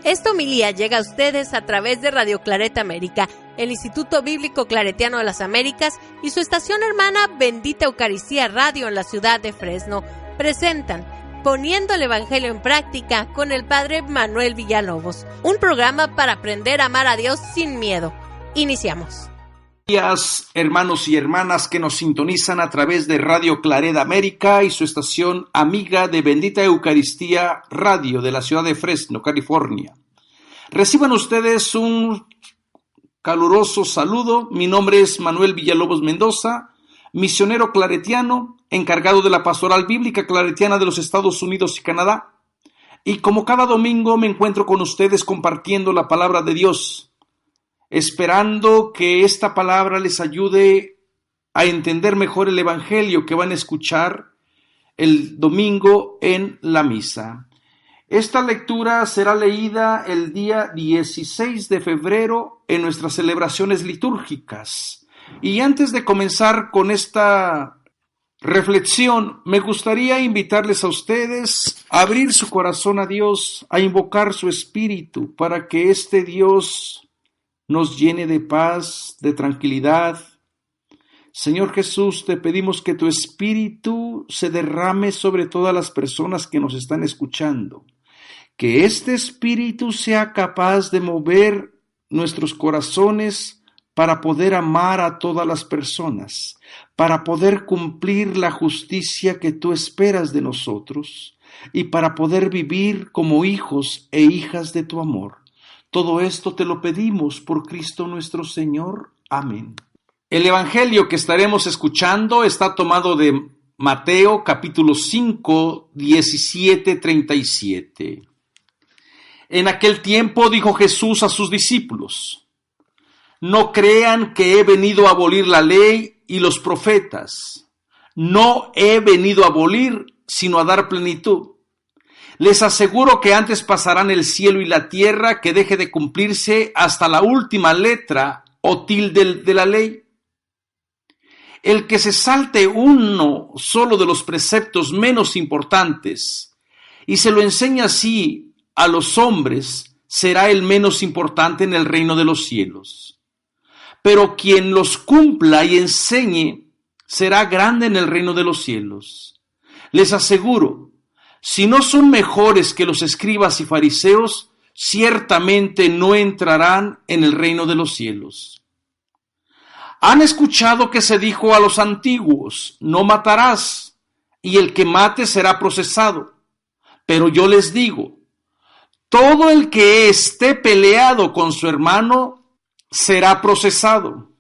Esta homilía llega a ustedes a través de Radio Claret América, el Instituto Bíblico Claretiano de las Américas y su estación hermana Bendita Eucaristía Radio en la ciudad de Fresno. Presentan Poniendo el Evangelio en Práctica con el Padre Manuel Villalobos, un programa para aprender a amar a Dios sin miedo. Iniciamos. Buenos días, hermanos y hermanas que nos sintonizan a través de Radio Claret América y su estación amiga de Bendita Eucaristía Radio de la ciudad de Fresno, California. Reciban ustedes un caluroso saludo. Mi nombre es Manuel Villalobos Mendoza, misionero claretiano, encargado de la Pastoral Bíblica Claretiana de los Estados Unidos y Canadá. Y como cada domingo me encuentro con ustedes compartiendo la palabra de Dios, esperando que esta palabra les ayude a entender mejor el Evangelio que van a escuchar el domingo en la misa. Esta lectura será leída el día 16 de febrero en nuestras celebraciones litúrgicas. Y antes de comenzar con esta reflexión, me gustaría invitarles a ustedes a abrir su corazón a Dios, a invocar su Espíritu para que este Dios nos llene de paz, de tranquilidad. Señor Jesús, te pedimos que tu Espíritu se derrame sobre todas las personas que nos están escuchando. Que este Espíritu sea capaz de mover nuestros corazones para poder amar a todas las personas, para poder cumplir la justicia que tú esperas de nosotros y para poder vivir como hijos e hijas de tu amor. Todo esto te lo pedimos por Cristo nuestro Señor. Amén. El Evangelio que estaremos escuchando está tomado de Mateo capítulo 5, 17-37. En aquel tiempo dijo Jesús a sus discípulos: no crean que he venido a abolir la ley y los profetas. No he venido a abolir, sino a dar plenitud. Les aseguro que antes pasarán el cielo y la tierra que deje de cumplirse hasta la última letra o tilde de la ley. El que se salte uno solo de los preceptos menos importantes y se lo enseña así a los hombres, será el menos importante en el reino de los cielos. Pero quien los cumpla y enseñe será grande en el reino de los cielos. Les aseguro, si no son mejores que los escribas y fariseos, ciertamente no entrarán en el reino de los cielos. Han escuchado que se dijo a los antiguos: no matarás, y el que mate será procesado. Pero yo les digo, todo el que esté peleado con su hermano será procesado.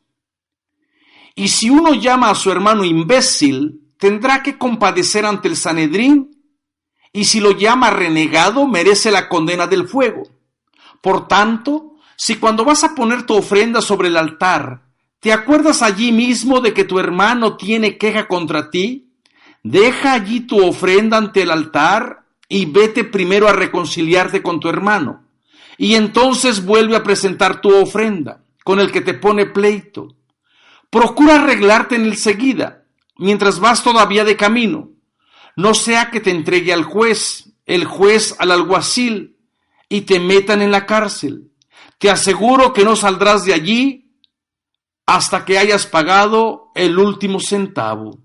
Y si uno llama a su hermano imbécil, tendrá que compadecer ante el Sanedrín. Y si lo llama renegado, merece la condena del fuego. Por tanto, si cuando vas a poner tu ofrenda sobre el altar, te acuerdas allí mismo de que tu hermano tiene queja contra ti, deja allí tu ofrenda ante el altar y vete primero a reconciliarte con tu hermano. Y entonces vuelve a presentar tu ofrenda con el que te pone pleito. Procura arreglarte en enseguida, mientras vas todavía de camino. No sea que te entregue al juez, el juez al alguacil, y te metan en la cárcel. Te aseguro que no saldrás de allí hasta que hayas pagado el último centavo.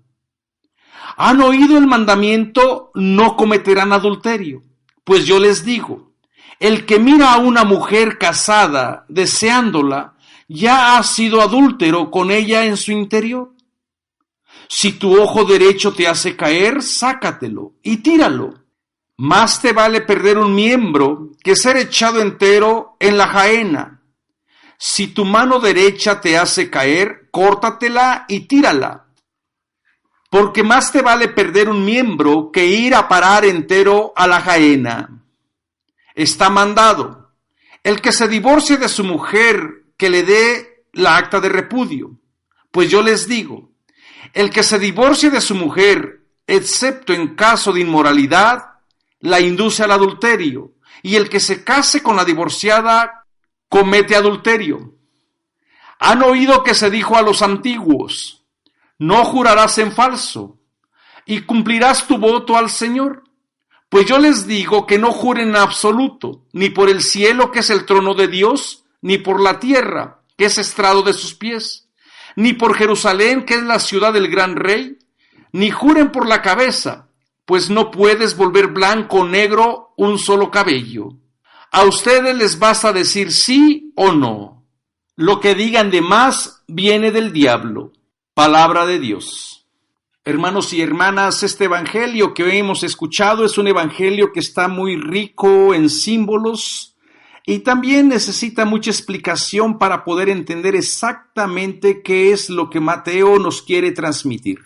¿Han oído el mandamiento: no cometerán adulterio? Pues yo les digo, el que mira a una mujer casada deseándola, ya ha sido adúltero con ella en su interior. Si tu ojo derecho te hace caer, sácatelo y tíralo. Más te vale perder un miembro que ser echado entero en la jaena. Si tu mano derecha te hace caer, córtatela y tírala. Porque más te vale perder un miembro que ir a parar entero a la jaena. Está mandado: el que se divorcie de su mujer, que le dé la acta de repudio. Pues yo les digo, el que se divorcie de su mujer, excepto en caso de inmoralidad, la induce al adulterio, y el que se case con la divorciada comete adulterio. Han oído que se dijo a los antiguos: no jurarás en falso, y cumplirás tu voto al Señor. Pues yo les digo que no juren en absoluto, ni por el cielo, que es el trono de Dios, ni por la tierra, que es estrado de sus pies, ni por Jerusalén, que es la ciudad del gran rey, ni juren por la cabeza, pues no puedes volver blanco o negro un solo cabello. A ustedes les basta decir sí o no. Lo que digan de más viene del diablo. Palabra de Dios. Hermanos y hermanas, este evangelio que hoy hemos escuchado es un evangelio que está muy rico en símbolos y también necesita mucha explicación para poder entender exactamente qué es lo que Mateo nos quiere transmitir.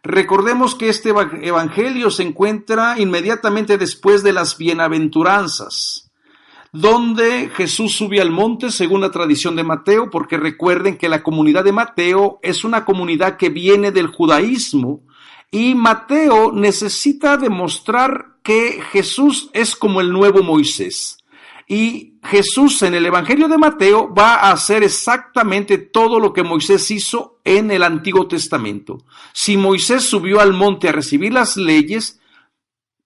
Recordemos que este evangelio se encuentra inmediatamente después de las bienaventuranzas, donde Jesús sube al monte según la tradición de Mateo, porque recuerden que la comunidad de Mateo es una comunidad que viene del judaísmo y Mateo necesita demostrar que Jesús es como el nuevo Moisés. Y Jesús en el Evangelio de Mateo va a hacer exactamente todo lo que Moisés hizo en el Antiguo Testamento. Si Moisés subió al monte a recibir las leyes,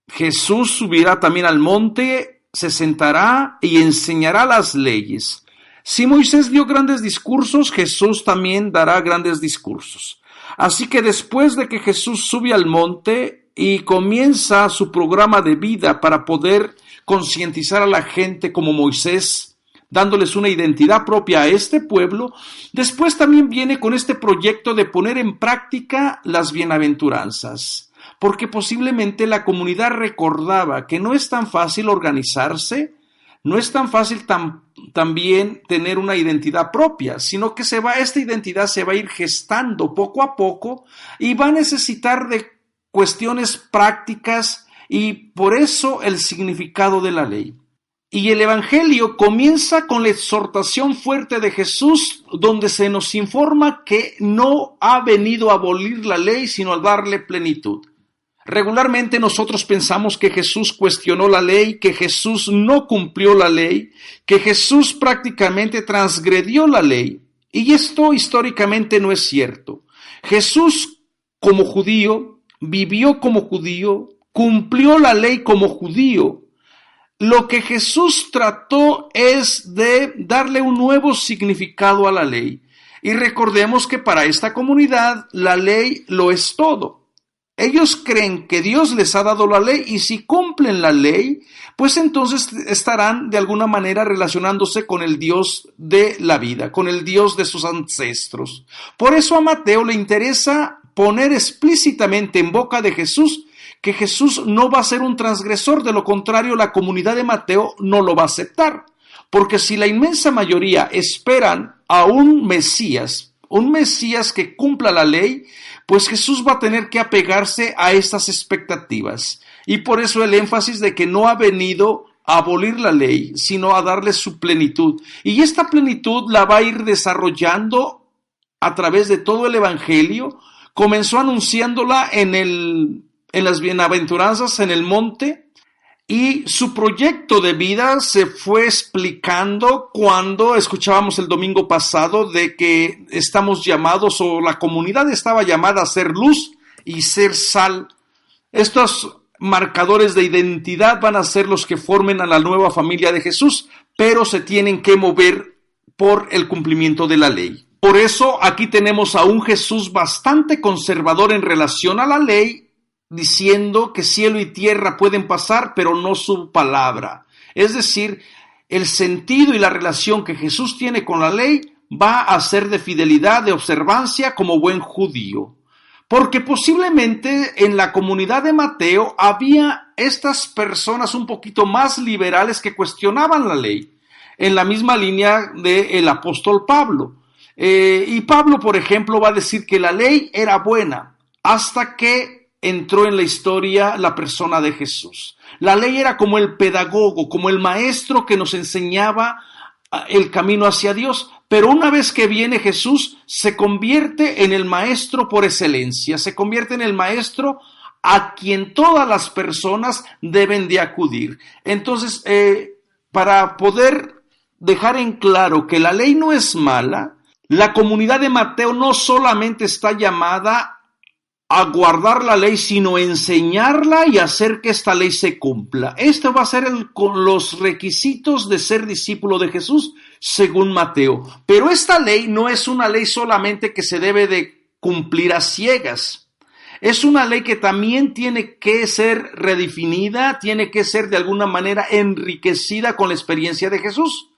Jesús subirá también al monte, se sentará y enseñará las leyes. Si Moisés dio grandes discursos, Jesús también dará grandes discursos. Así que después de que Jesús sube al monte y comienza su programa de vida para poder concientizar a la gente como Moisés, dándoles una identidad propia a este pueblo, después también viene con este proyecto de poner en práctica las bienaventuranzas. Porque posiblemente la comunidad recordaba que no es tan fácil organizarse, no es tan fácil también tener una identidad propia, sino que esta identidad se va a ir gestando poco a poco y va a necesitar de cuestiones prácticas y por eso el significado de la ley. Y el Evangelio comienza con la exhortación fuerte de Jesús, donde se nos informa que no ha venido a abolir la ley, sino a darle plenitud. Regularmente nosotros pensamos que Jesús cuestionó la ley, que Jesús no cumplió la ley, que Jesús prácticamente transgredió la ley. Y esto históricamente no es cierto. Jesús, como judío, vivió como judío, cumplió la ley como judío. Lo que Jesús trató es de darle un nuevo significado a la ley. Y recordemos que para esta comunidad la ley lo es todo. Ellos creen que Dios les ha dado la ley y si cumplen la ley, pues entonces estarán de alguna manera relacionándose con el Dios de la vida, con el Dios de sus ancestros. Por eso a Mateo le interesa poner explícitamente en boca de Jesús que Jesús no va a ser un transgresor, de lo contrario la comunidad de Mateo no lo va a aceptar. Porque si la inmensa mayoría esperan a un Mesías que cumpla la ley, pues Jesús va a tener que apegarse a estas expectativas. Y por eso el énfasis de que no ha venido a abolir la ley, sino a darle su plenitud. Y esta plenitud la va a ir desarrollando a través de todo el Evangelio. Comenzó anunciándola en las bienaventuranzas en el monte, y su proyecto de vida se fue explicando cuando escuchábamos el domingo pasado de que estamos llamados, o la comunidad estaba llamada a ser luz y ser sal. Estos marcadores de identidad van a ser los que formen a la nueva familia de Jesús, pero se tienen que mover por el cumplimiento de la ley. Por eso aquí tenemos a un Jesús bastante conservador en relación a la ley, diciendo que cielo y tierra pueden pasar, pero no su palabra. Es decir, el sentido y la relación que Jesús tiene con la ley va a ser de fidelidad, de observancia, como buen judío. Porque posiblemente en la comunidad de Mateo había estas personas un poquito más liberales que cuestionaban la ley, en la misma línea del apóstol Pablo. Y Pablo, por ejemplo, va a decir que la ley era buena hasta que entró en la historia la persona de Jesús. La ley era como el pedagogo, como el maestro que nos enseñaba el camino hacia Dios, pero una vez que viene Jesús, se convierte en el maestro por excelencia, se convierte en el maestro a quien todas las personas deben de acudir. Entonces, para poder dejar en claro que la ley no es mala, la comunidad de Mateo no solamente está llamada a guardar la ley, sino enseñarla y hacer que esta ley se cumpla. Esto va a ser con los requisitos de ser discípulo de Jesús, según Mateo. Pero esta ley no es una ley solamente que se debe de cumplir a ciegas. Es una ley que también tiene que ser redefinida, tiene que ser de alguna manera enriquecida con la experiencia de Jesús.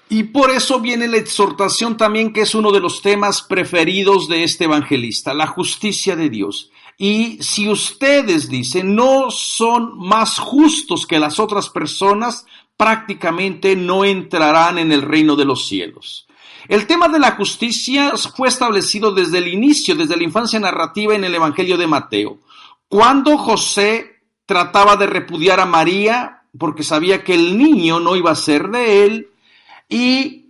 Y por eso viene la exhortación también, que es uno de los temas preferidos de este evangelista, la justicia de Dios. Y si ustedes, dicen, no son más justos que las otras personas, prácticamente no entrarán en el reino de los cielos. El tema de la justicia fue establecido desde el inicio, desde la infancia narrativa en el Evangelio de Mateo. Cuando José trataba de repudiar a María, porque sabía que el niño no iba a ser de él, y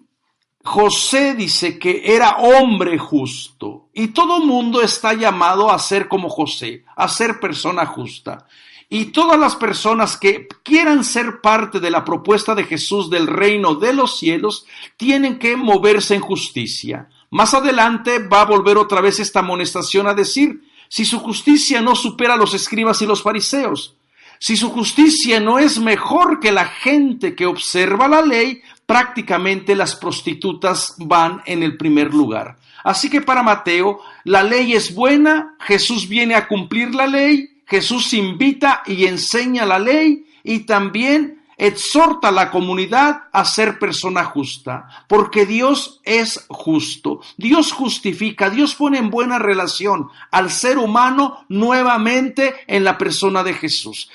José dice que era hombre justo, y todo mundo está llamado a ser como José, a ser persona justa. Y todas las personas que quieran ser parte de la propuesta de Jesús del reino de los cielos tienen que moverse en justicia. Más adelante va a volver otra vez esta amonestación a decir, si su justicia no supera a los escribas y los fariseos, si su justicia no es mejor que la gente que observa la ley, prácticamente las prostitutas van en el primer lugar. Así que para Mateo, la ley es buena, Jesús viene a cumplir la ley, Jesús invita y enseña la ley y también exhorta a la comunidad a ser persona justa, porque Dios es justo, Dios justifica, Dios pone en buena relación al ser humano nuevamente en la persona de Jesús.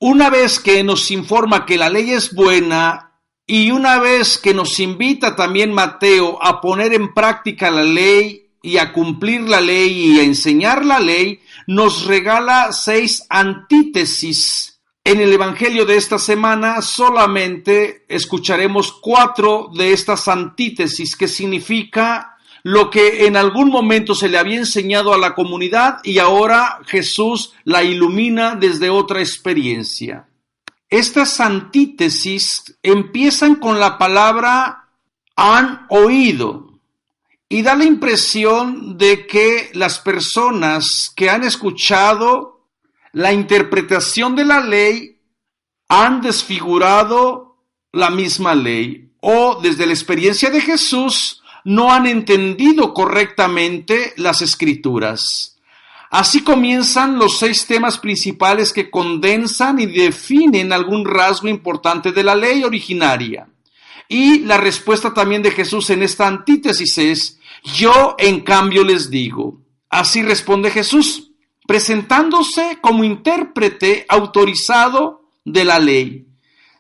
Una vez que nos informa que la ley es buena, y una vez que nos invita también Mateo a poner en práctica la ley y a cumplir la ley y a enseñar la ley, nos regala 6 antítesis. En el Evangelio de esta semana solamente escucharemos 4 de estas antítesis, que significa lo que en algún momento se le había enseñado a la comunidad y ahora Jesús la ilumina desde otra experiencia. Estas antítesis empiezan con la palabra han oído y da la impresión de que las personas que han escuchado la interpretación de la ley han desfigurado la misma ley o desde la experiencia de Jesús no han entendido correctamente las Escrituras. Así comienzan los 6 temas principales que condensan y definen algún rasgo importante de la ley originaria. Y la respuesta también de Jesús en esta antítesis es, yo en cambio les digo. Así responde Jesús, presentándose como intérprete autorizado de la ley.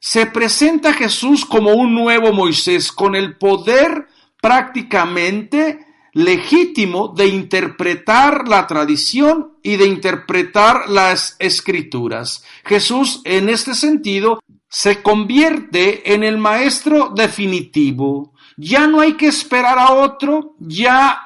Se presenta Jesús como un nuevo Moisés, con el poder prácticamente legítimo de interpretar la tradición y de interpretar las Escrituras. Jesús, en este sentido, se convierte en el maestro definitivo. Ya no hay que esperar a otro, ya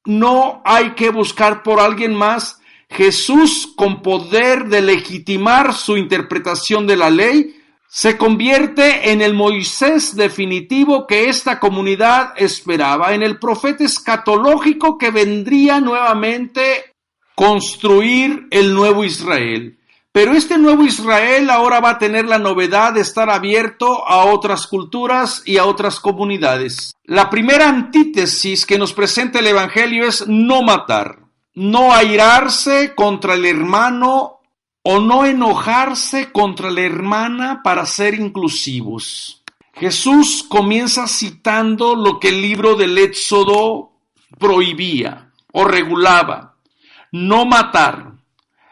no hay que buscar por alguien más. Jesús, con poder de legitimar su interpretación de la ley, se convierte en el Moisés definitivo que esta comunidad esperaba, en el profeta escatológico que vendría nuevamente construir el nuevo Israel. Pero este nuevo Israel ahora va a tener la novedad de estar abierto a otras culturas y a otras comunidades. La primera antítesis que nos presenta el Evangelio es no matar, no airarse contra el hermano o no enojarse contra la hermana para ser inclusivos. Jesús comienza citando lo que el libro del Éxodo prohibía o regulaba, no matar.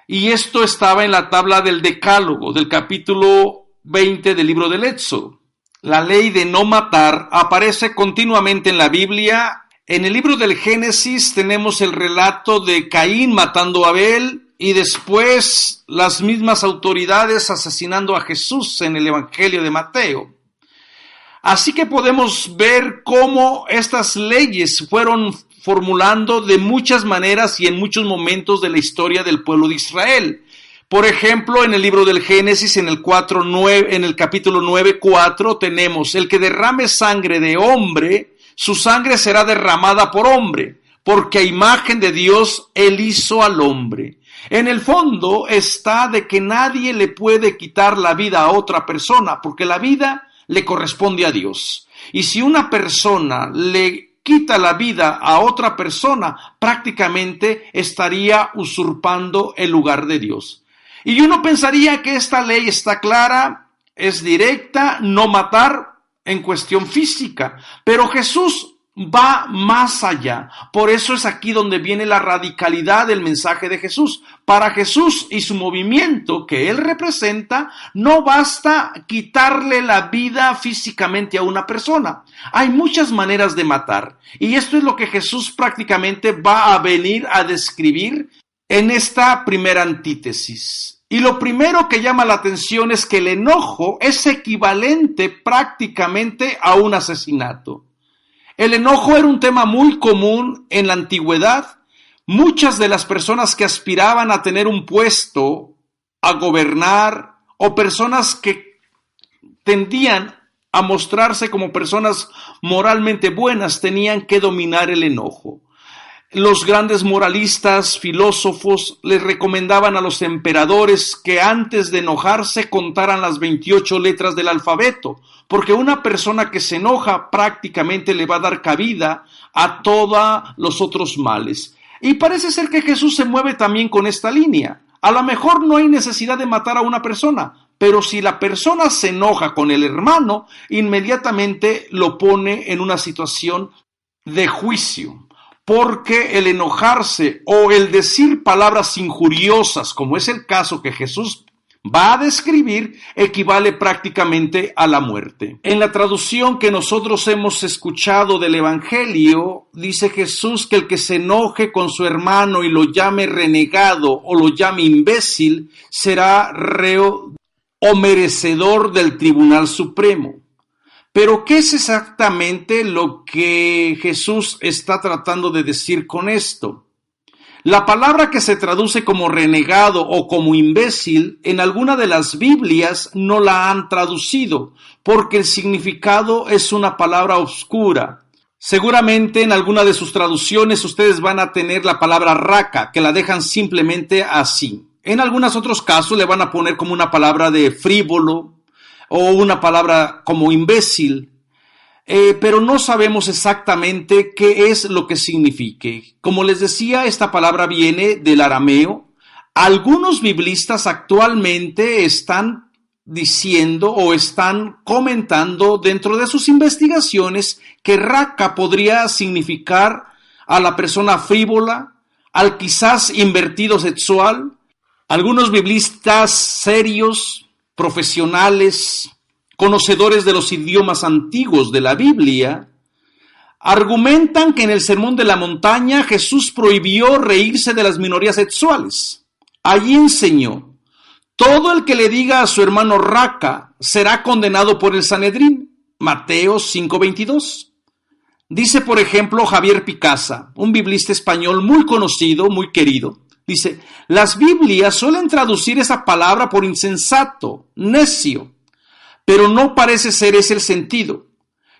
Y esto estaba en la tabla del Decálogo, del capítulo 20 del libro del Éxodo. La ley de no matar aparece continuamente en la Biblia. En el libro del Génesis tenemos el relato de Caín matando a Abel, y después las mismas autoridades asesinando a Jesús en el Evangelio de Mateo. Así que podemos ver cómo estas leyes fueron formulando de muchas maneras y en muchos momentos de la historia del pueblo de Israel. Por ejemplo, en el libro del Génesis, en el capítulo 9:4, tenemos: el que derrame sangre de hombre, su sangre será derramada por hombre. porque a imagen de Dios Él hizo al hombre. En el fondo está de que nadie le puede quitar la vida a otra persona, porque la vida le corresponde a Dios. Y si una persona le quita la vida a otra persona, prácticamente estaría usurpando el lugar de Dios. Y uno pensaría que esta ley está clara, es directa, no matar en cuestión física, pero Jesús va más allá. Por eso es aquí donde viene la radicalidad del mensaje de Jesús. Para Jesús y su movimiento que Él representa, no basta quitarle la vida físicamente a una persona. Hay muchas maneras de matar. Y esto es lo que Jesús prácticamente va a venir a describir en esta primera antítesis. Y lo primero que llama la atención es que el enojo es equivalente prácticamente a un asesinato. El enojo era un tema muy común en la antigüedad. Muchas de las personas que aspiraban a tener un puesto, a gobernar, o personas que tendían a mostrarse como personas moralmente buenas, tenían que dominar el enojo. Los grandes moralistas, filósofos, les recomendaban a los emperadores que antes de enojarse contaran las 28 letras del alfabeto, porque una persona que se enoja prácticamente le va a dar cabida a todos los otros males. Y parece ser que Jesús se mueve también con esta línea. A lo mejor no hay necesidad de matar a una persona, pero si la persona se enoja con el hermano, inmediatamente lo pone en una situación de juicio. Porque el enojarse o el decir palabras injuriosas, como es el caso que Jesús va a describir, equivale prácticamente a la muerte. En la traducción que nosotros hemos escuchado del Evangelio, dice Jesús que el que se enoje con su hermano y lo llame renegado o lo llame imbécil, será reo o merecedor del Tribunal Supremo. Pero, ¿qué es exactamente lo que Jesús está tratando de decir con esto? La palabra que se traduce como renegado o como imbécil, en alguna de las Biblias no la han traducido, porque el significado es una palabra oscura. Seguramente en alguna de sus traducciones ustedes van a tener la palabra raca, que la dejan simplemente así. En algunos otros casos le van a poner como una palabra de frívolo, o una palabra como imbécil, pero no sabemos exactamente qué es lo que signifique. Como les decía, esta palabra viene del arameo. Algunos biblistas actualmente están diciendo o están comentando dentro de sus investigaciones que raca podría significar a la persona frívola, al quizás invertido sexual. Algunos biblistas serios, profesionales, conocedores de los idiomas antiguos de la Biblia, argumentan que en el Sermón de la Montaña Jesús prohibió reírse de las minorías sexuales. Allí enseñó: todo el que le diga a su hermano raca será condenado por el Sanedrín. Mateo 5:22. Dice, por ejemplo, Javier Picasa, un biblista español muy conocido, muy querido. Dice, las Biblias suelen traducir esa palabra por insensato, necio, pero no parece ser ese el sentido.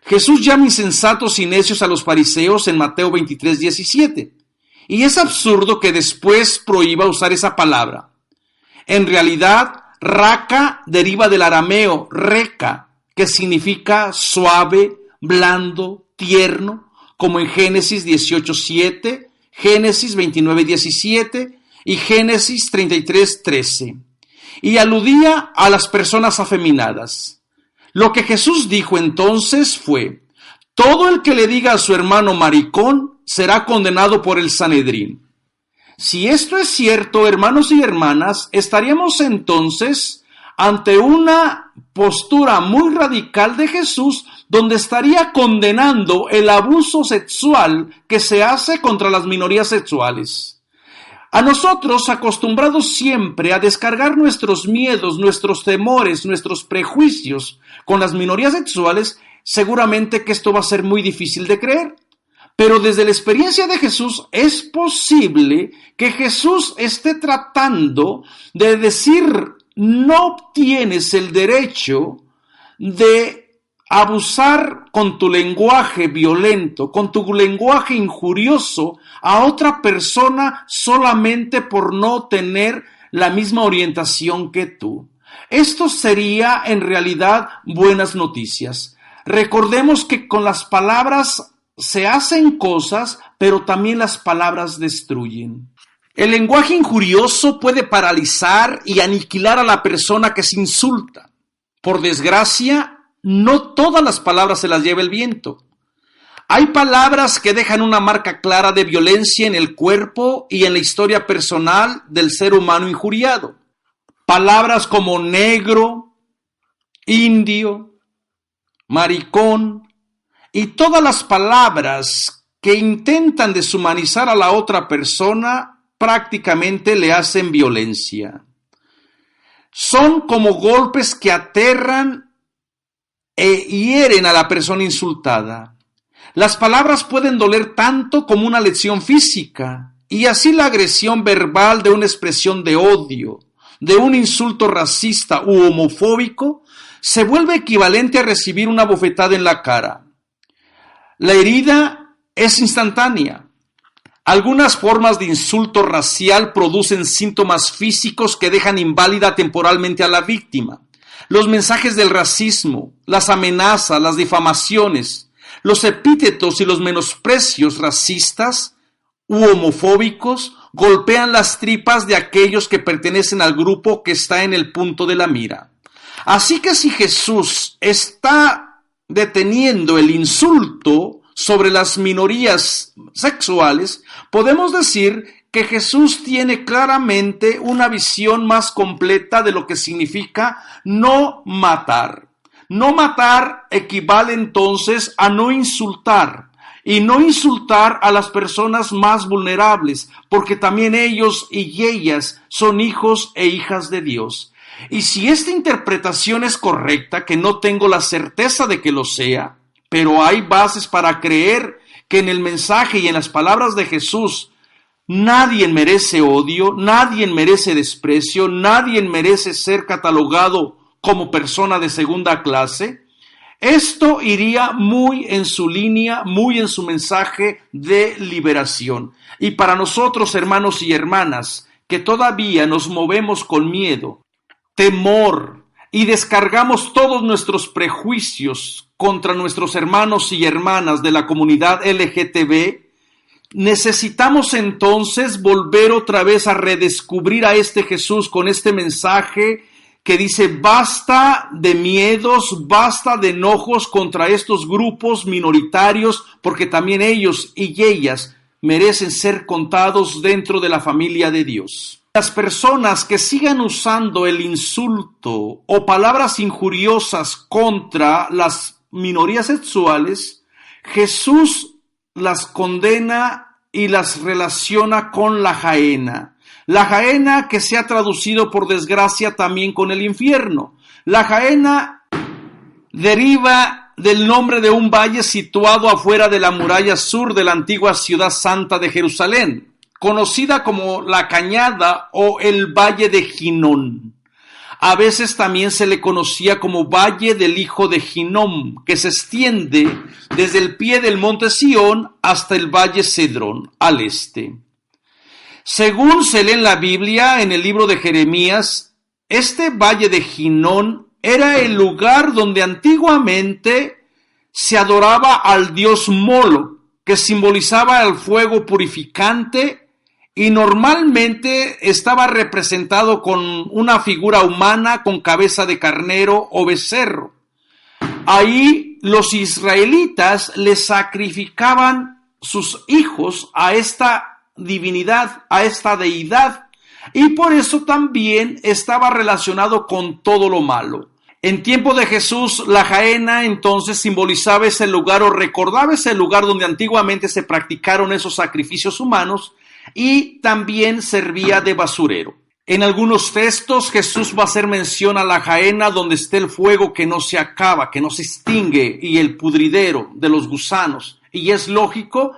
Jesús llama insensatos y necios a los fariseos en Mateo 23:17, y es absurdo que después prohíba usar esa palabra. En realidad, raca deriva del arameo reca, que significa suave, blando, tierno, como en Génesis 18:7, Génesis 29:17 y Génesis 33:13, y aludía a las personas afeminadas. Lo que Jesús dijo entonces fue: todo el que le diga a su hermano maricón será condenado por el Sanedrín. Si esto es cierto, hermanos y hermanas, estaríamos entonces ante una postura muy radical de Jesús, donde estaría condenando el abuso sexual que se hace contra las minorías sexuales. A nosotros, acostumbrados siempre a descargar nuestros miedos, nuestros temores, nuestros prejuicios con las minorías sexuales, seguramente que esto va a ser muy difícil de creer. Pero desde la experiencia de Jesús es posible que Jesús esté tratando de decir: no tienes el derecho de abusar con tu lenguaje violento, con tu lenguaje injurioso a otra persona solamente por no tener la misma orientación que tú. Esto sería en realidad buenas noticias. Recordemos que con las palabras se hacen cosas, pero también las palabras destruyen. El lenguaje injurioso puede paralizar y aniquilar a la persona que se insulta. Por desgracia, no todas las palabras se las lleva el viento. Hay palabras que dejan una marca clara de violencia en el cuerpo y en la historia personal del ser humano injuriado. Palabras como negro, indio, maricón y todas las palabras que intentan deshumanizar a la otra persona prácticamente le hacen violencia. Son como golpes que aterran e hieren a la persona insultada. Las palabras pueden doler tanto como una lesión física, y así la agresión verbal de una expresión de odio, de un insulto racista u homofóbico, se vuelve equivalente a recibir una bofetada en la cara. La herida es instantánea. Algunas formas de insulto racial producen síntomas físicos que dejan inválida temporalmente a la víctima. Los mensajes del racismo, las amenazas, las difamaciones, los epítetos y los menosprecios racistas u homofóbicos golpean las tripas de aquellos que pertenecen al grupo que está en el punto de la mira. Así que si Jesús está deteniendo el insulto sobre las minorías sexuales, podemos decir que Jesús tiene claramente una visión más completa de lo que significa no matar. No matar equivale entonces a no insultar, y no insultar a las personas más vulnerables, porque también ellos y ellas son hijos e hijas de Dios. Y si esta interpretación es correcta, que no tengo la certeza de que lo sea, pero hay bases para creer que en el mensaje y en las palabras de Jesús nadie merece odio, nadie merece desprecio, nadie merece ser catalogado como persona de segunda clase. Esto iría muy en su línea, muy en su mensaje de liberación. Y para nosotros, hermanos y hermanas, que todavía nos movemos con miedo, temor y descargamos todos nuestros prejuicios contra nuestros hermanos y hermanas de la comunidad LGTB, necesitamos entonces volver otra vez a redescubrir a este Jesús con este mensaje que dice: basta de miedos, basta de enojos contra estos grupos minoritarios, porque también ellos y ellas merecen ser contados dentro de la familia de Dios. Las personas que sigan usando el insulto o palabras injuriosas contra las minorías sexuales, Jesús las condena y las relaciona con la Gehenna. La Gehenna, que se ha traducido por desgracia también con el infierno. La Gehenna deriva del nombre de un valle situado afuera de la muralla sur de la antigua ciudad santa de Jerusalén, conocida como la Cañada o el Valle de Ginón. A veces también se le conocía como Valle del Hijo de Hinnom, que se extiende desde el pie del monte Sión hasta el Valle Cedrón, al este. Según se lee en la Biblia, en el libro de Jeremías, este Valle de Ginón era el lugar donde antiguamente se adoraba al dios Moloch, que simbolizaba el fuego purificante, y normalmente estaba representado con una figura humana con cabeza de carnero o becerro. Ahí los israelitas le sacrificaban sus hijos a esta divinidad, a esta deidad, y por eso también estaba relacionado con todo lo malo. En tiempo de Jesús, la Gehenna entonces simbolizaba ese lugar o recordaba ese lugar donde antiguamente se practicaron esos sacrificios humanos, y también servía de basurero. En algunos textos Jesús va a hacer mención a la Gehenna, donde está el fuego que no se acaba, que no se extingue, y el pudridero de los gusanos. Y es lógico,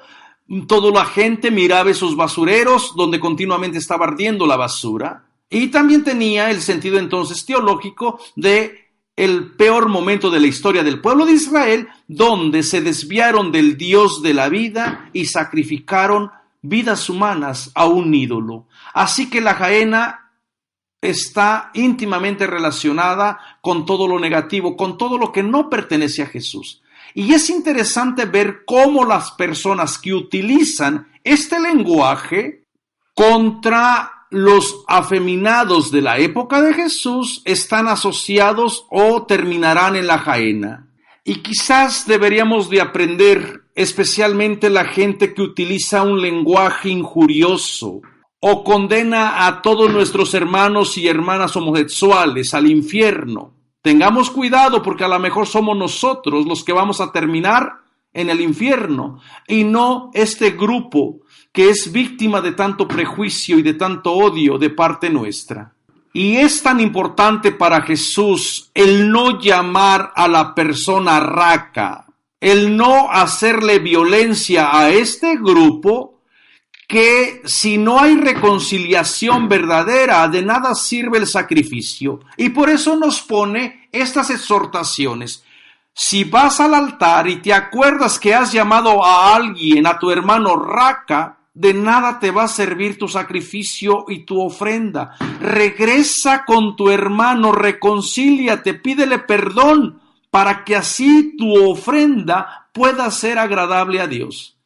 toda la gente miraba esos basureros donde continuamente estaba ardiendo la basura, y también tenía el sentido entonces teológico de el peor momento de la historia del pueblo de Israel, donde se desviaron del Dios de la vida y sacrificaron vidas humanas a un ídolo. Así que la Gehenna está íntimamente relacionada con todo lo negativo, con todo lo que no pertenece a Jesús. Y es interesante ver cómo las personas que utilizan este lenguaje contra los afeminados de la época de Jesús están asociados o terminarán en la Gehenna. Y quizás deberíamos de aprender, especialmente la gente que utiliza un lenguaje injurioso o condena a todos nuestros hermanos y hermanas homosexuales al infierno. Tengamos cuidado, porque a lo mejor somos nosotros los que vamos a terminar en el infierno y no este grupo que es víctima de tanto prejuicio y de tanto odio de parte nuestra. Y es tan importante para Jesús el no llamar a la persona raca, el no hacerle violencia a este grupo, que si no hay reconciliación verdadera, de nada sirve el sacrificio. Y por eso nos pone estas exhortaciones. Si vas al altar y te acuerdas que has llamado a alguien, a tu hermano raca, de nada te va a servir tu sacrificio y tu ofrenda. Regresa con tu hermano, reconcíliate, pídele perdón, para que así tu ofrenda pueda ser agradable a Dios.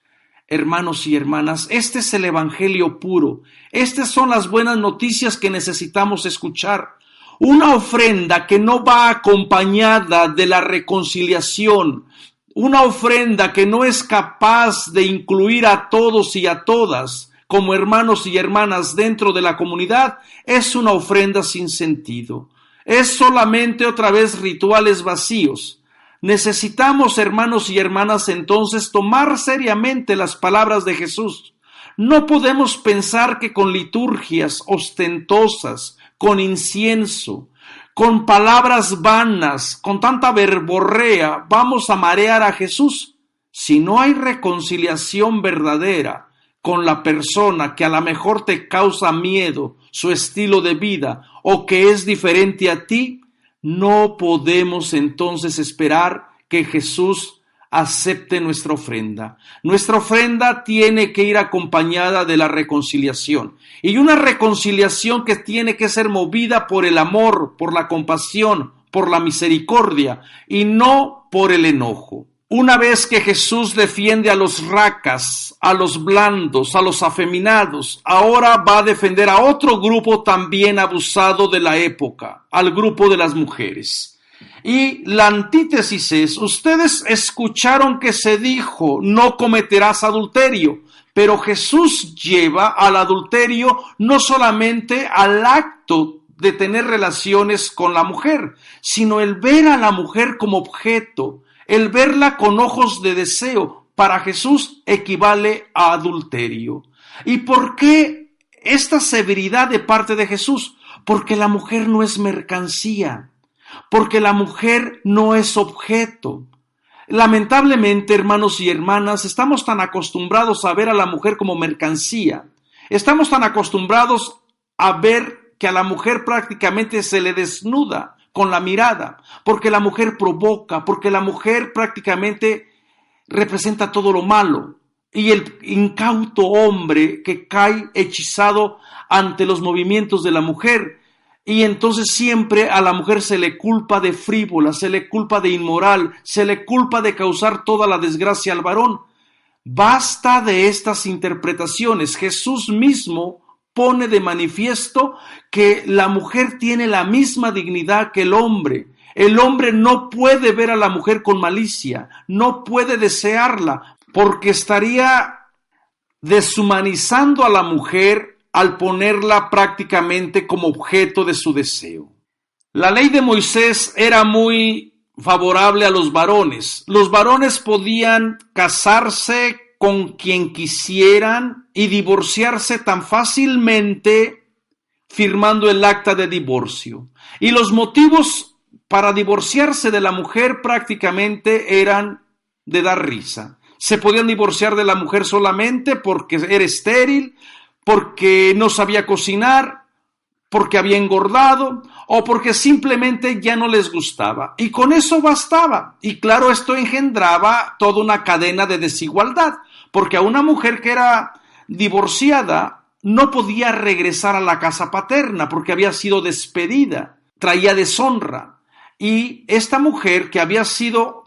Hermanos y hermanas, este es el evangelio puro. Estas son las buenas noticias que necesitamos escuchar. Una ofrenda que no va acompañada de la reconciliación, una ofrenda que no es capaz de incluir a todos y a todas como hermanos y hermanas dentro de la comunidad, es una ofrenda sin sentido. Es solamente otra vez rituales vacíos. Necesitamos, hermanos y hermanas, entonces tomar seriamente las palabras de Jesús. No podemos pensar que con liturgias ostentosas, con incienso, con palabras vanas, con tanta verborrea, vamos a marear a Jesús. Si no hay reconciliación verdadera con la persona que a lo mejor te causa miedo, su estilo de vida, o que es diferente a ti, no podemos entonces esperar que Jesús acepte nuestra ofrenda. Nuestra ofrenda tiene que ir acompañada de la reconciliación. Y una reconciliación que tiene que ser movida por el amor, por la compasión, por la misericordia y no por el enojo. Una vez que Jesús defiende a los racas, a los blandos, a los afeminados, ahora va a defender a otro grupo también abusado de la época, al grupo de las mujeres. Y la antítesis es, ustedes escucharon que se dijo, no cometerás adulterio, pero Jesús lleva al adulterio no solamente al acto de tener relaciones con la mujer, sino el ver a la mujer como objeto, el verla con ojos de deseo. Para Jesús equivale a adulterio. ¿Y por qué esta severidad de parte de Jesús? Porque la mujer no es mercancía. Porque la mujer no es objeto. Lamentablemente, hermanos y hermanas, estamos tan acostumbrados a ver a la mujer como mercancía. Estamos tan acostumbrados a ver que a la mujer prácticamente se le desnuda con la mirada, porque la mujer provoca, porque la mujer prácticamente representa todo lo malo. Y el incauto hombre que cae hechizado ante los movimientos de la mujer. Y entonces siempre a la mujer se le culpa de frívola, se le culpa de inmoral, se le culpa de causar toda la desgracia al varón. Basta de estas interpretaciones. Jesús mismo pone de manifiesto que la mujer tiene la misma dignidad que el hombre. El hombre no puede ver a la mujer con malicia, no puede desearla, porque estaría deshumanizando a la mujer al ponerla prácticamente como objeto de su deseo. La ley de Moisés era muy favorable a los varones. Los varones podían casarse con quien quisieran y divorciarse tan fácilmente firmando el acta de divorcio. Y los motivos para divorciarse de la mujer prácticamente eran de dar risa. Se podían divorciar de la mujer solamente porque era estéril, porque no sabía cocinar, porque había engordado o porque simplemente ya no les gustaba. Y con eso bastaba. Y claro, esto engendraba toda una cadena de desigualdad, porque a una mujer que era divorciada no podía regresar a la casa paterna porque había sido despedida, traía deshonra. Y esta mujer que había sido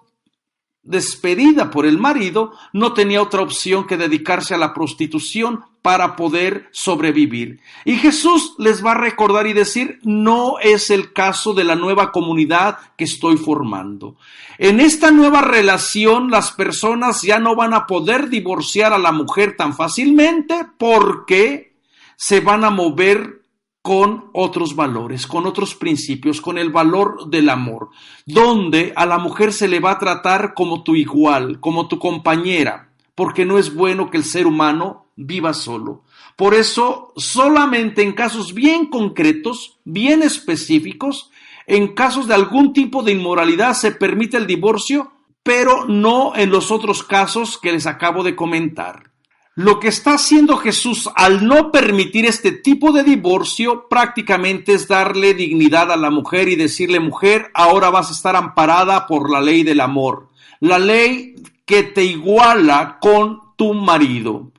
despedida por el marido, no tenía otra opción que dedicarse a la prostitución para poder sobrevivir. Y Jesús les va a recordar y decir, no es el caso de la nueva comunidad que estoy formando. En esta nueva relación, las personas ya no van a poder divorciar a la mujer tan fácilmente porque se van a mover con otros valores, con otros principios, con el valor del amor, donde a la mujer se le va a tratar como tu igual, como tu compañera, porque no es bueno que el ser humano viva solo. Por eso, solamente en casos bien concretos, bien específicos, en casos de algún tipo de inmoralidad se permite el divorcio, pero no en los otros casos que les acabo de comentar. Lo que está haciendo Jesús al no permitir este tipo de divorcio prácticamente es darle dignidad a la mujer y decirle, mujer, ahora vas a estar amparada por la ley del amor, la ley que te iguala con tu marido.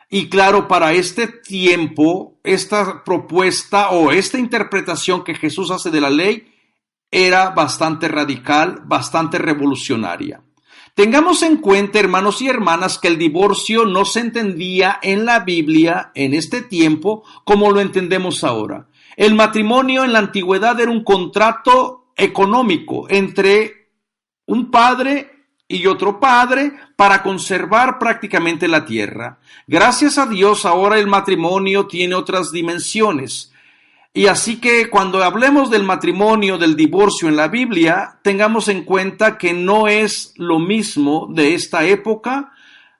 Y claro, para este tiempo, esta propuesta o esta interpretación que Jesús hace de la ley era bastante radical, bastante revolucionaria. Tengamos en cuenta, hermanos y hermanas, que el divorcio no se entendía en la Biblia en este tiempo como lo entendemos ahora. El matrimonio en la antigüedad era un contrato económico entre un padre y otro padre para conservar prácticamente la tierra. Gracias a Dios, ahora el matrimonio tiene otras dimensiones. Y así que cuando hablemos del matrimonio, del divorcio en la Biblia, tengamos en cuenta que no es lo mismo de esta época,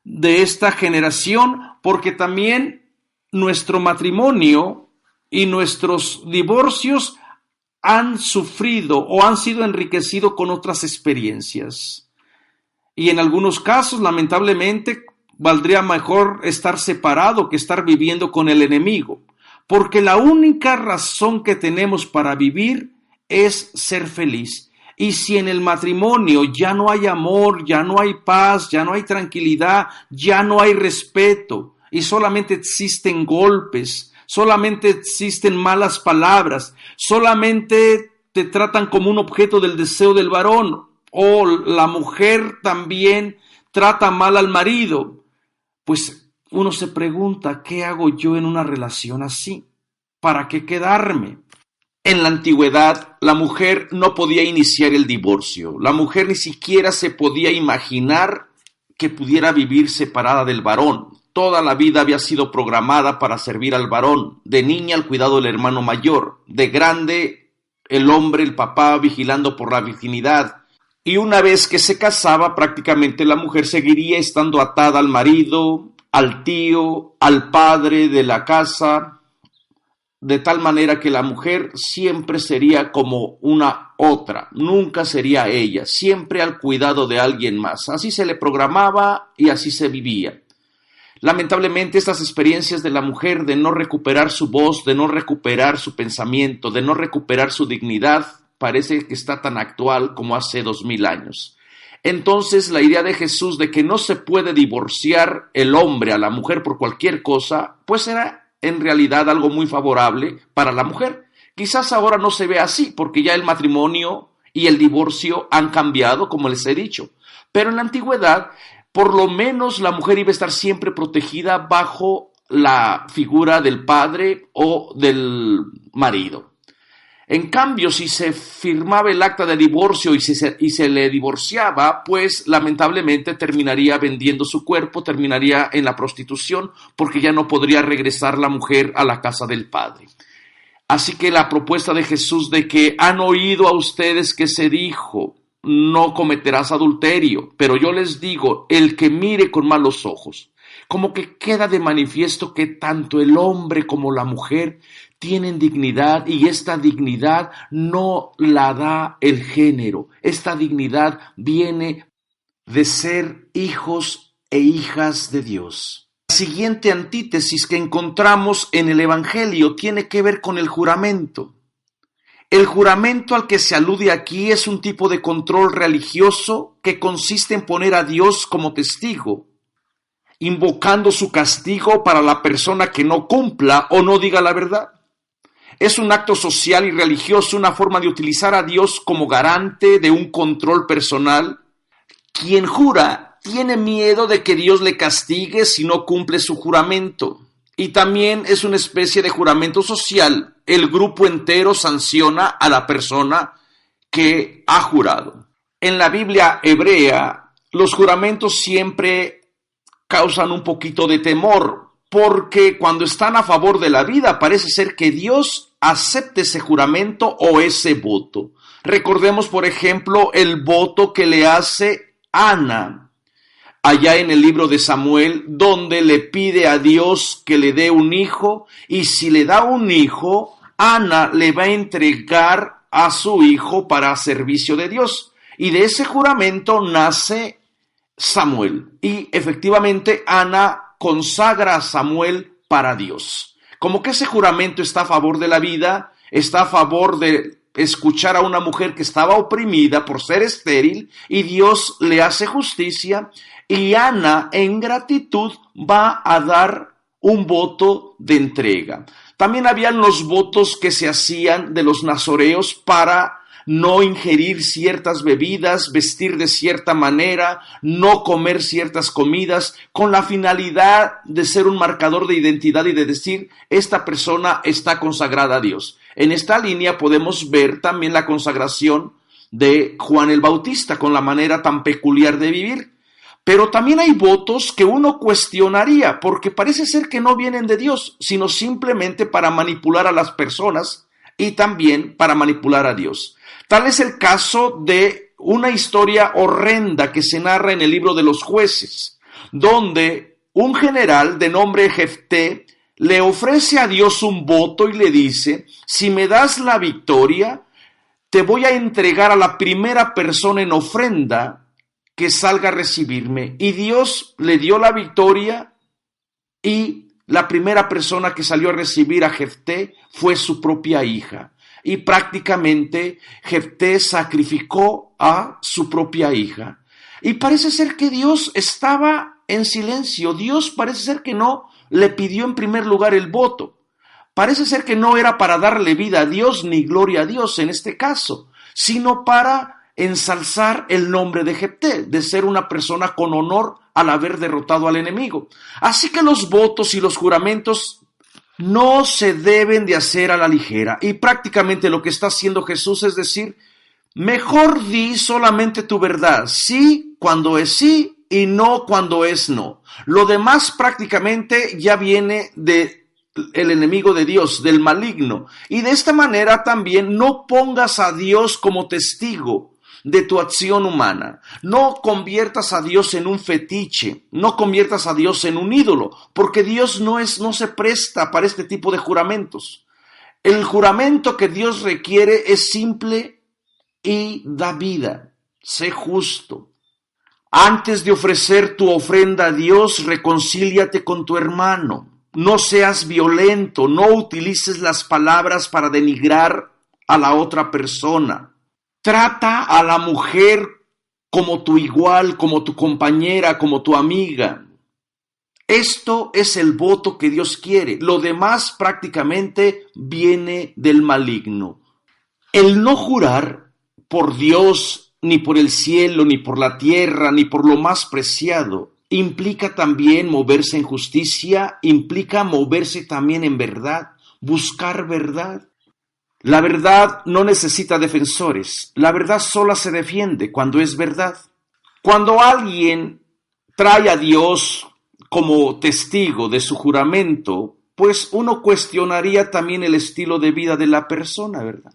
de esta generación, porque también nuestro matrimonio y nuestros divorcios han sufrido o han sido enriquecidos con otras experiencias. Y en algunos casos, lamentablemente, valdría mejor estar separado que estar viviendo con el enemigo. Porque la única razón que tenemos para vivir es ser feliz. Y si en el matrimonio ya no hay amor, ya no hay paz, ya no hay tranquilidad, ya no hay respeto, y solamente existen golpes, solamente existen malas palabras, solamente te tratan como un objeto del deseo del varón, o la mujer también trata mal al marido, pues uno se pregunta, ¿qué hago yo en una relación así? ¿Para qué quedarme? En la antigüedad, la mujer no podía iniciar el divorcio. La mujer ni siquiera se podía imaginar que pudiera vivir separada del varón. Toda la vida había sido programada para servir al varón. De niña, al cuidado del hermano mayor. De grande, el hombre, el papá, vigilando por la virginidad. Y una vez que se casaba, prácticamente la mujer seguiría estando atada al marido, al tío, al padre de la casa, de tal manera que la mujer siempre sería como una otra, nunca sería ella, siempre al cuidado de alguien más. Así se le programaba y así se vivía. Lamentablemente, estas experiencias de la mujer de no recuperar su voz, de no recuperar su pensamiento, de no recuperar su dignidad, parece que está tan actual como hace 2000 años. Entonces, la idea de Jesús de que no se puede divorciar el hombre a la mujer por cualquier cosa, pues era en realidad algo muy favorable para la mujer. Quizás ahora no se ve así, porque ya el matrimonio y el divorcio han cambiado, como les he dicho. Pero en la antigüedad, por lo menos la mujer iba a estar siempre protegida bajo la figura del padre o del marido. En cambio, si se firmaba el acta de divorcio y se le divorciaba, pues lamentablemente terminaría vendiendo su cuerpo, terminaría en la prostitución, porque ya no podría regresar la mujer a la casa del padre. Así que la propuesta de Jesús de que han oído a ustedes que se dijo, no cometerás adulterio, pero yo les digo, el que mire con malos ojos. Como que queda de manifiesto que tanto el hombre como la mujer tienen dignidad y esta dignidad no la da el género. Esta dignidad viene de ser hijos e hijas de Dios. La siguiente antítesis que encontramos en el Evangelio tiene que ver con el juramento. El juramento al que se alude aquí es un tipo de control religioso que consiste en poner a Dios como testigo, invocando su castigo para la persona que no cumpla o no diga la verdad. Es un acto social y religioso, una forma de utilizar a Dios como garante de un control personal. Quien jura tiene miedo de que Dios le castigue si no cumple su juramento. Y también es una especie de juramento social. El grupo entero sanciona a la persona que ha jurado. En la Biblia hebrea, los juramentos siempre causan un poquito de temor, porque cuando están a favor de la vida, parece ser que Dios acepte ese juramento o ese voto. Recordemos, por ejemplo, el voto que le hace Ana allá en el libro de Samuel, donde le pide a Dios que le dé un hijo, y si le da un hijo, Ana le va a entregar a su hijo para servicio de Dios. Y de ese juramento nace Samuel. Y efectivamente Ana consagra a Samuel para Dios. Como que ese juramento está a favor de la vida, está a favor de escuchar a una mujer que estaba oprimida por ser estéril, y Dios le hace justicia, y Ana en gratitud va a dar un voto de entrega. También habían los votos que se hacían de los nazoreos para no ingerir ciertas bebidas, vestir de cierta manera, no comer ciertas comidas, con la finalidad de ser un marcador de identidad y de decir, esta persona está consagrada a Dios. En esta línea podemos ver también la consagración de Juan el Bautista, con la manera tan peculiar de vivir. Pero también hay votos que uno cuestionaría, porque parece ser que no vienen de Dios, sino simplemente para manipular a las personas y también para manipular a Dios. Tal es el caso de una historia horrenda que se narra en el libro de los Jueces, donde un general de nombre Jefté le ofrece a Dios un voto y le dice, si me das la victoria, te voy a entregar a la primera persona en ofrenda que salga a recibirme. Y Dios le dio la victoria, y la primera persona que salió a recibir a Jefté fue su propia hija. Y prácticamente Jefté sacrificó a su propia hija. Y parece ser que Dios estaba en silencio. Dios parece ser que no le pidió en primer lugar el voto. Parece ser que no era para darle vida a Dios ni gloria a Dios en este caso, sino para ensalzar el nombre de Jefté, de ser una persona con honor al haber derrotado al enemigo. Así que los votos y los juramentos no se deben de hacer a la ligera, y prácticamente lo que está haciendo Jesús es decir, mejor di solamente tu verdad, sí cuando es sí y no cuando es no. Lo demás prácticamente ya viene de el enemigo de Dios, del maligno, y de esta manera también no pongas a Dios como testigo de tu acción humana. No conviertas a Dios en un fetiche, no conviertas a Dios en un ídolo, porque Dios no se presta para este tipo de juramentos. El juramento que Dios requiere es simple y da vida. Sé justo. Antes de ofrecer tu ofrenda a Dios, reconcíliate con tu hermano. No seas violento, no utilices las palabras para denigrar a la otra persona. Trata a la mujer como tu igual, como tu compañera, como tu amiga. Esto es el voto que Dios quiere. Lo demás prácticamente viene del maligno. El no jurar por Dios, ni por el cielo, ni por la tierra, ni por lo más preciado, implica también moverse en justicia, implica moverse también en verdad, buscar verdad. La verdad no necesita defensores, la verdad sola se defiende cuando es verdad. Cuando alguien trae a Dios como testigo de su juramento, pues uno cuestionaría también el estilo de vida de la persona, ¿verdad?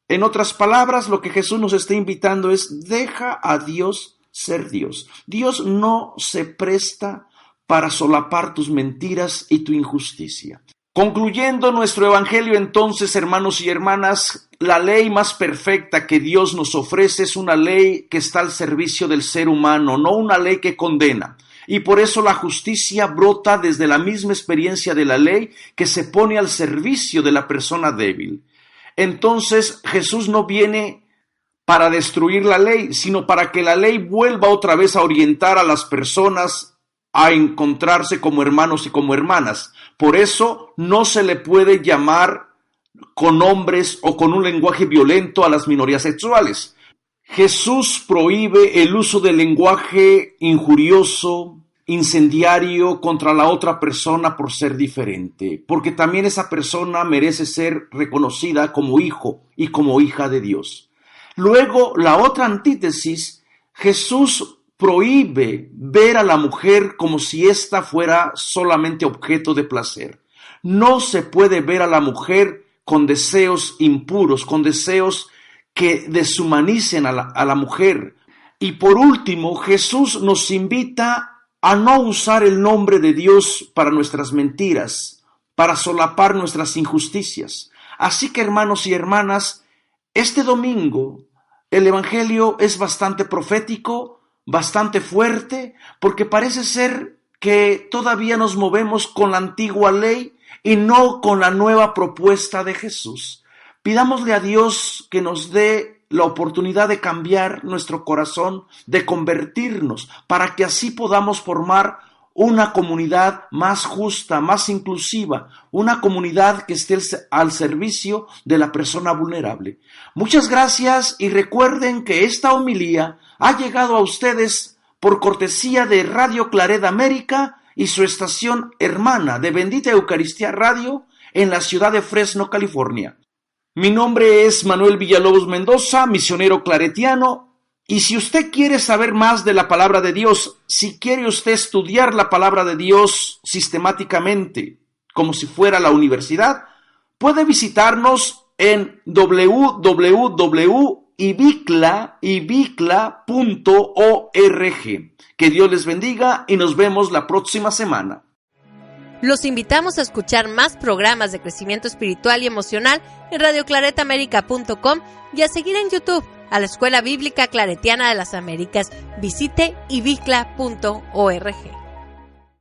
En otras palabras, lo que Jesús nos está invitando es, deja a Dios ser Dios. Dios no se presta para solapar tus mentiras y tu injusticia. Concluyendo nuestro evangelio entonces, hermanos y hermanas, la ley más perfecta que Dios nos ofrece es una ley que está al servicio del ser humano, no una ley que condena. Y por eso la justicia brota desde la misma experiencia de la ley que se pone al servicio de la persona débil. Entonces Jesús no viene para destruir la ley, sino para que la ley vuelva otra vez a orientar a las personas a encontrarse como hermanos y como hermanas. Por eso no se le puede llamar con nombres o con un lenguaje violento a las minorías sexuales. Jesús prohíbe el uso del lenguaje injurioso, incendiario contra la otra persona por ser diferente, porque también esa persona merece ser reconocida como hijo y como hija de Dios. Luego, la otra antítesis, Jesús prohíbe ver a la mujer como si ésta fuera solamente objeto de placer. No se puede ver a la mujer con deseos impuros, con deseos que deshumanicen a la mujer. Y por último, Jesús nos invita a no usar el nombre de Dios para nuestras mentiras, para solapar nuestras injusticias. Así que, hermanos y hermanas, este domingo el Evangelio es bastante profético, bastante fuerte, porque parece ser que todavía nos movemos con la antigua ley y no con la nueva propuesta de Jesús. Pidámosle a Dios que nos dé la oportunidad de cambiar nuestro corazón, de convertirnos, para que así podamos formar una comunidad más justa, más inclusiva, una comunidad que esté al servicio de la persona vulnerable. Muchas gracias y recuerden que esta homilía ha llegado a ustedes por cortesía de Radio Claret América y su estación hermana de Bendita Eucaristía Radio en la ciudad de Fresno, California. Mi nombre es Manuel Villalobos Mendoza, misionero claretiano. Y si usted quiere saber más de la palabra de Dios, si quiere usted estudiar la palabra de Dios sistemáticamente, como si fuera la universidad, puede visitarnos en www.ibicla.org. Que Dios les bendiga y nos vemos la próxima semana. Los invitamos a escuchar más programas de crecimiento espiritual y emocional en radioclaretamerica.com y a seguir en YouTube a la Escuela Bíblica Claretiana de las Américas. Visite ibicla.org.